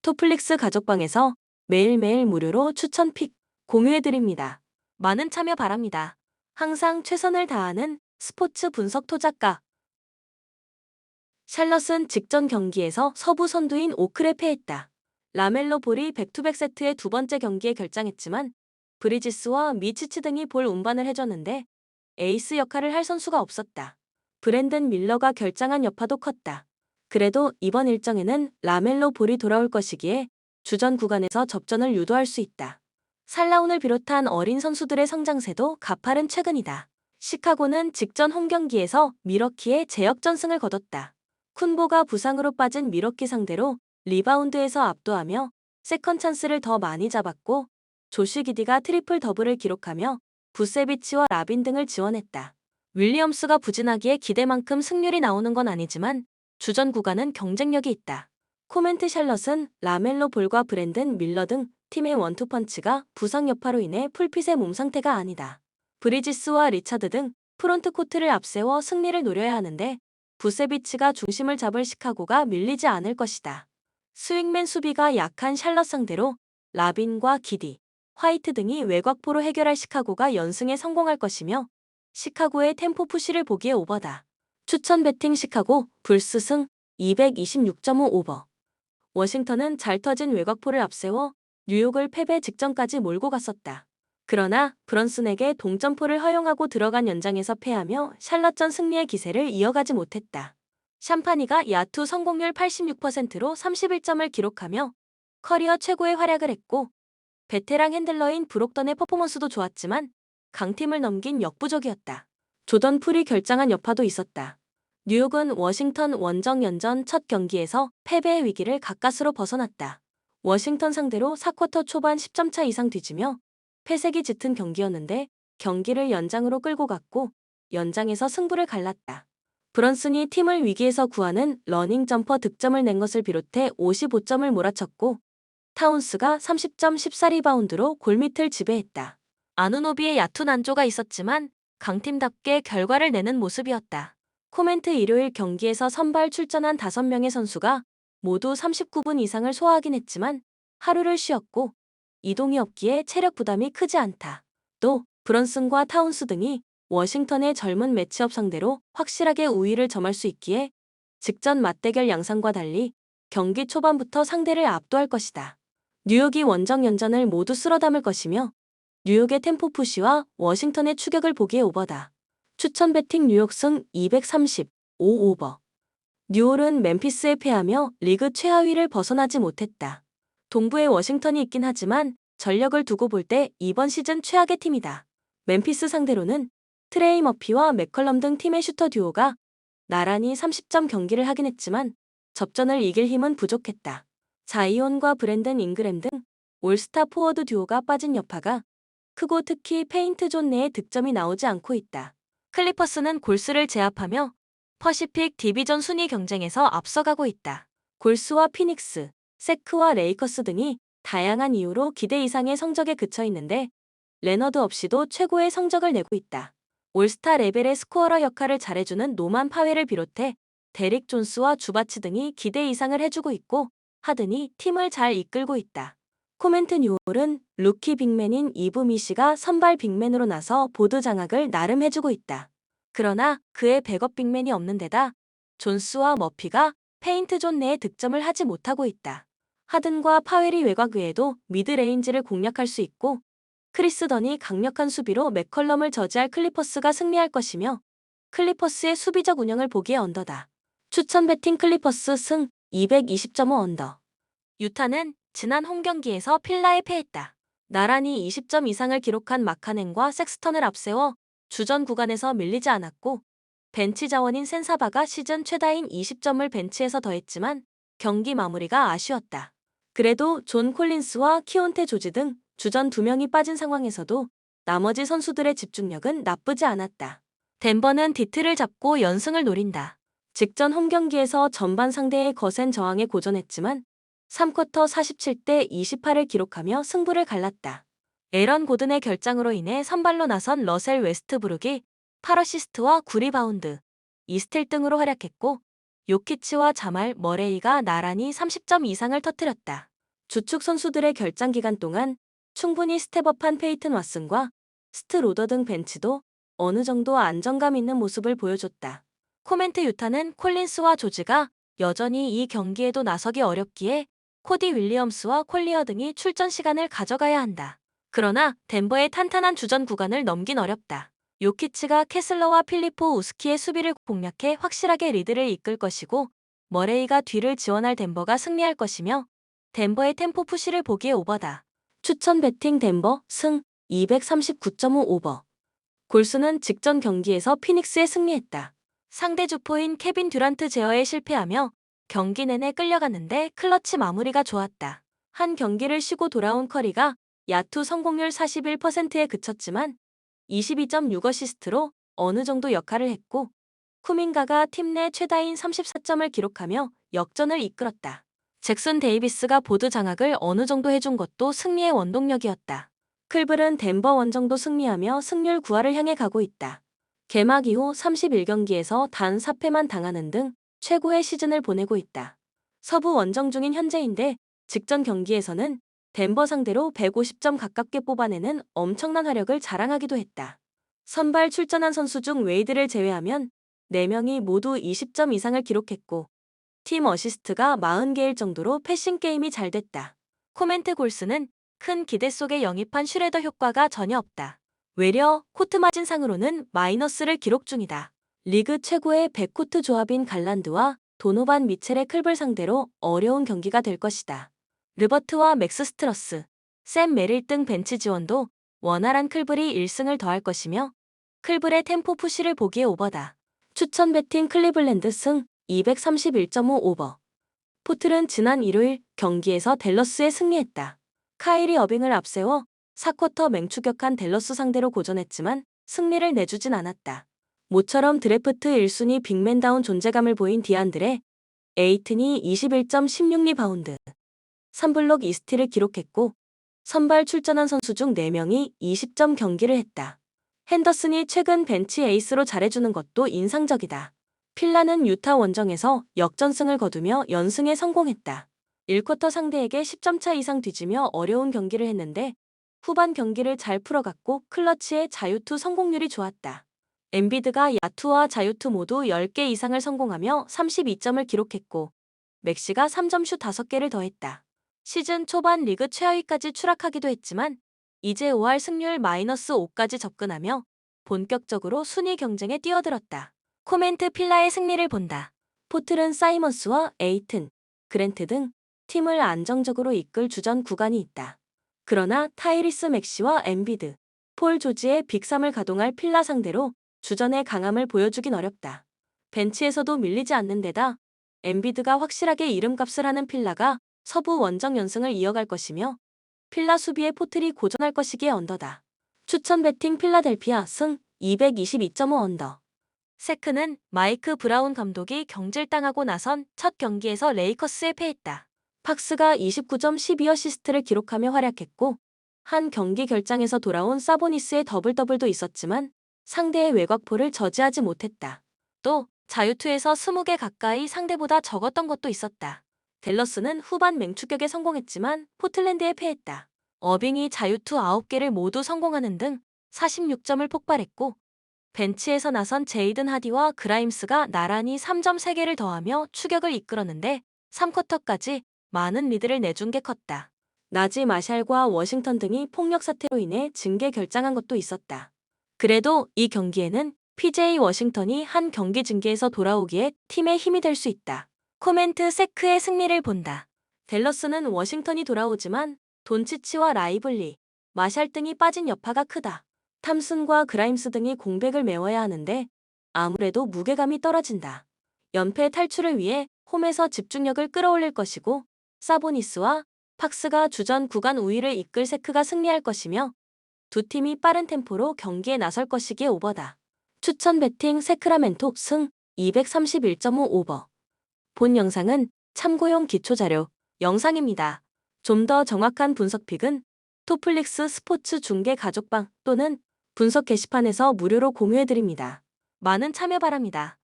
토플릭스 가족방에서 매일매일 무료로 추천 픽 공유해드립니다. 많은 참여 바랍니다. 항상 최선을 다하는 스포츠 분석 토작가. 샬럿은 직전 경기에서 서부 선두인 오클에 패했다. 라멜로 볼이 백투백 세트의 두 번째 경기에 결장했지만 브리지스와 미치치 등이 볼 운반을 해줬는데 에이스 역할을 할 선수가 없었다. 브랜든 밀러가 결장한 여파도 컸다. 그래도 이번 일정에는 라멜로 볼이 돌아올 것이기에 주전 구간에서 접전을 유도할 수 있다. 살라운을 비롯한 어린 선수들의 성장세도 가파른 최근이다. 시카고는 직전 홈경기에서 미러키의 제역전승을 거뒀다. 쿤보가 부상으로 빠진 미러키 상대로 리바운드에서 압도하며 세컨 찬스를 더 많이 잡았고 조시 기디가 트리플 더블을 기록하며 부세비치와 라빈 등을 지원했다. 윌리엄스가 부진하기에 기대만큼 승률이 나오는 건 아니지만 주전 구간은 경쟁력이 있다. 코멘트 샬럿은 라멜로 볼과 브랜든 밀러 등 팀의 원투펀치가 부상 여파로 인해 풀핏의 몸 상태가 아니다. 브리지스와 리차드 등 프론트 코트를 앞세워 승리를 노려야 하는데 부세비치가 중심을 잡을 시카고가 밀리지 않을 것이다. 스윙맨 수비가 약한 샬럿 상대로 라빈과 기디, 화이트 등이 외곽포로 해결할 시카고가 연승에 성공할 것이며 시카고의 템포 푸시를 보기에 오버다. 추천 배팅 시카고 불스 승 226.5 오버. 워싱턴은 잘 터진 외곽포를 앞세워 뉴욕을 패배 직전까지 몰고 갔었다. 그러나 브런슨에게 동점포를 허용하고 들어간 연장에서 패하며 샬럿전 승리의 기세를 이어가지 못했다. 샴파니가 야투 성공률 86%로 31점을 기록하며 커리어 최고의 활약을 했고 베테랑 핸들러인 브록던의 퍼포먼스도 좋았지만 강팀을 넘긴 역부족이었다. 조던 풀이 결장한 여파도 있었다. 뉴욕은 워싱턴 원정 연전 첫 경기에서 패배의 위기를 가까스로 벗어났다. 워싱턴 상대로 4쿼터 초반 10점 차 이상 뒤지며 패색이 짙은 경기였는데 경기를 연장으로 끌고 갔고 연장에서 승부를 갈랐다. 브런슨이 팀을 위기에서 구하는 러닝 점퍼 득점을 낸 것을 비롯해 55점을 몰아쳤고 타운스가 30점 14리바운드로 골밑을 지배했다. 아누노비의 야투 난조가 있었지만 강팀답게 결과를 내는 모습이었다. 코멘트 일요일 경기에서 선발 출전한 5명의 선수가 모두 39분 이상을 소화하긴 했지만 하루를 쉬었고 이동이 없기에 체력 부담이 크지 않다. 또 브런슨과 타운스 등이 워싱턴의 젊은 매치업 상대로 확실하게 우위를 점할 수 있기에 직전 맞대결 양상과 달리 경기 초반부터 상대를 압도할 것이다. 뉴욕이 원정 연전을 모두 쓸어 담을 것이며 뉴욕의 템포 푸시와 워싱턴의 추격을 보기에 오버다. 추천 배팅 뉴욕 승 235 오버. 뉴올은 멤피스에 패하며 리그 최하위를 벗어나지 못했다. 동부에 워싱턴이 있긴 하지만 전력을 두고 볼 때 이번 시즌 최악의 팀이다. 멤피스 상대로는 트레이 머피와 맥컬럼 등 팀의 슈터 듀오가 나란히 30점 경기를 하긴 했지만 접전을 이길 힘은 부족했다. 자이온과 브랜든 잉그램 등 올스타 포워드 듀오가 빠진 여파가 크고 특히 페인트 존 내에 득점이 나오지 않고 있다. 클리퍼스는 골스를 제압하며 퍼시픽 디비전 순위 경쟁에서 앞서가고 있다. 골스와 피닉스, 세크와 레이커스 등이 다양한 이유로 기대 이상의 성적에 그쳐 있는데 레너드 없이도 최고의 성적을 내고 있다. 올스타 레벨의 스코어러 역할을 잘해주는 노만 파웰을 비롯해 데릭 존스와 주바치 등이 기대 이상을 해주고 있고 하든이 팀을 잘 이끌고 있다. 코멘트 뉴올은 루키 빅맨인 이브 미시가 선발 빅맨으로 나서 보드 장악을 나름 해주고 있다. 그러나 그의 백업 빅맨이 없는 데다 존스와 머피가 페인트 존 내에 득점을 하지 못하고 있다. 하든과 파웰이 외곽 외에도 미드레인지를 공략할 수 있고 크리스 던이 강력한 수비로 맥컬럼을 저지할 클리퍼스가 승리할 것이며 클리퍼스의 수비적 운영을 보기에 언더다. 추천 배팅 클리퍼스 승 220.5 언더. 유타는 지난 홈경기에서 필라에 패했다. 나란히 20점 이상을 기록한 마카넨과 섹스턴을 앞세워 주전 구간에서 밀리지 않았고 벤치 자원인 센사바가 시즌 최다인 20점을 벤치에서 더했지만 경기 마무리가 아쉬웠다. 그래도 존 콜린스와 키온테 조지 등 주전 2명이 빠진 상황에서도 나머지 선수들의 집중력은 나쁘지 않았다. 덴버는 디트를 잡고 연승을 노린다. 직전 홈경기에서 전반 상대의 거센 저항에 고전했지만 3쿼터 47대 28을 기록하며 승부를 갈랐다. 에런 고든의 결장으로 인해 선발로 나선 러셀 웨스트브룩이 8어시스트와 9리바운드, 2스틸 등으로 활약했고 요키치와 자말 머레이가 나란히 30점 이상을 터뜨렸다. 주축 선수들의 결장 기간 동안 충분히 스텝업한 페이튼 왓슨과 스트 로더 등 벤치도 어느 정도 안정감 있는 모습을 보여줬다. 코멘트 유타는 콜린스와 조지가 여전히 이 경기에도 나서기 어렵기에 코디 윌리엄스와 콜리어 등이 출전 시간을 가져가야 한다. 그러나 덴버의 탄탄한 주전 구간을 넘긴 어렵다. 요키치가 캐슬러와 필리포 우스키의 수비를 공략해 확실하게 리드를 이끌 것이고 머레이가 뒤를 지원할 덴버가 승리할 것이며 덴버의 템포 푸시를 보기에 오버다. 추천 배팅 덴버 승 239.5 오버. 골스는 직전 경기에서 피닉스에 승리했다. 상대 주포인 케빈 듀란트 제어에 실패하며 경기 내내 끌려갔는데 클러치 마무리가 좋았다. 한 경기를 쉬고 돌아온 커리가 야투 성공률 41%에 그쳤지만 22.6어시스트로 어느 정도 역할을 했고 쿠민가가 팀 내 최다인 34점을 기록하며 역전을 이끌었다. 잭슨 데이비스가 보드 장악을 어느 정도 해준 것도 승리의 원동력이었다. 클블은 덴버 원정도 승리하며 승률 9할을 향해 가고 있다. 개막 이후 31경기에서 단 4패만 당하는 등 최고의 시즌을 보내고 있다. 서부 원정 중인 현재인데 직전 경기에서는 덴버 상대로 150점 가깝게 뽑아내는 엄청난 화력을 자랑하기도 했다. 선발 출전한 선수 중 웨이드를 제외하면 4명이 모두 20점 이상을 기록했고 팀 어시스트가 40개일 정도로 패싱 게임이 잘 됐다. 코멘트 골스는 큰 기대 속에 영입한 슈레더 효과가 전혀 없다. 외려 코트 마진상으로는 마이너스를 기록 중이다. 리그 최고의 백코트 조합인 갈란드와 도노반 미첼의 클블 상대로 어려운 경기가 될 것이다. 르버트와 맥스 스트러스, 샘 메릴 등 벤치 지원도 원활한 클블이 1승을 더할 것이며 클블의 템포 푸시를 보기에 오버다. 추천 배팅 클리블랜드 승 231.5 오버. 포틀은 지난 일요일 경기에서 댈러스에 승리했다. 카이리 어빙을 앞세워 4쿼터 맹추격한 댈러스 상대로 고전했지만 승리를 내주진 않았다. 모처럼 드래프트 1순위 빅맨다운 존재감을 보인 디안드레 에이튼이 21.16리바운드, 3블록 2스틸을 기록했고 선발 출전한 선수 중 4명이 20점 경기를 했다. 핸더슨이 최근 벤치 에이스로 잘해주는 것도 인상적이다. 필라는 유타 원정에서 역전승을 거두며 연승에 성공했다. 1쿼터 상대에게 10점 차 이상 뒤지며 어려운 경기를 했는데 후반 경기를 잘 풀어갔고 클러치의 자유투 성공률이 좋았다. 엠비드가 야투와 자유투 모두 10개 이상을 성공하며 32점을 기록했고 맥시가 3점슛 5개를 더했다. 시즌 초반 리그 최하위까지 추락하기도 했지만 이제 5할 승률 -5까지 접근하며 본격적으로 순위 경쟁에 뛰어들었다. 코멘트 필라의 승리를 본다. 포틀은 사이먼스와 에이튼, 그랜트 등 팀을 안정적으로 이끌 주전 구간이 있다. 그러나 타이리스 맥시와 엠비드, 폴 조지의 빅3을 가동할 필라 상대로 주전의 강함을 보여주긴 어렵다. 벤치에서도 밀리지 않는 데다 엠비드가 확실하게 이름값을 하는 필라가 서부 원정 연승을 이어갈 것이며 필라 수비의 포틀이 고전할 것이기에 언더다. 추천 배팅 필라델피아 승 222.5 언더. 세크는 마이크 브라운 감독이 경질당하고 나선 첫 경기에서 레이커스에 패했다. 팍스가 29.12어시스트를 기록하며 활약했고 한 경기 결장에서 돌아온 사보니스의 더블더블도 있었지만 상대의 외곽포를 저지하지 못했다. 또 자유투에서 20개 가까이 상대보다 적었던 것도 있었다. 댈러스는 후반 맹추격에 성공했지만 포틀랜드에 패했다. 어빙이 자유투 9개를 모두 성공하는 등 46점을 폭발했고 벤치에서 나선 제이든 하디와 그라임스가 나란히 3점 3개를 더하며 추격을 이끌었는데 3쿼터까지 많은 리드를 내준 게 컸다. 나지 마샬과 워싱턴 등이 폭력 사태로 인해 징계 결장한 것도 있었다. 그래도 이 경기에는 PJ 워싱턴이 한 경기 징계에서 돌아오기에 팀의 힘이 될 수 있다. 코멘트 세크의 승리를 본다. 댈러스는 워싱턴이 돌아오지만 돈치치와 라이블리, 마샬 등이 빠진 여파가 크다. 탐슨과 그라임스 등이 공백을 메워야 하는데 아무래도 무게감이 떨어진다. 연패 탈출을 위해 홈에서 집중력을 끌어올릴 것이고 사보니스와 팍스가 주전 구간 우위를 이끌 세크가 승리할 것이며 두 팀이 빠른 템포로 경기에 나설 것이기에 오버다. 추천 배팅 세크라멘토 승 231.5 오버. 본 영상은 참고용 기초자료 영상입니다. 좀 더 정확한 분석 픽은 토플릭스 스포츠 중계 가족방 또는 분석 게시판에서 무료로 공유해드립니다. 많은 참여 바랍니다.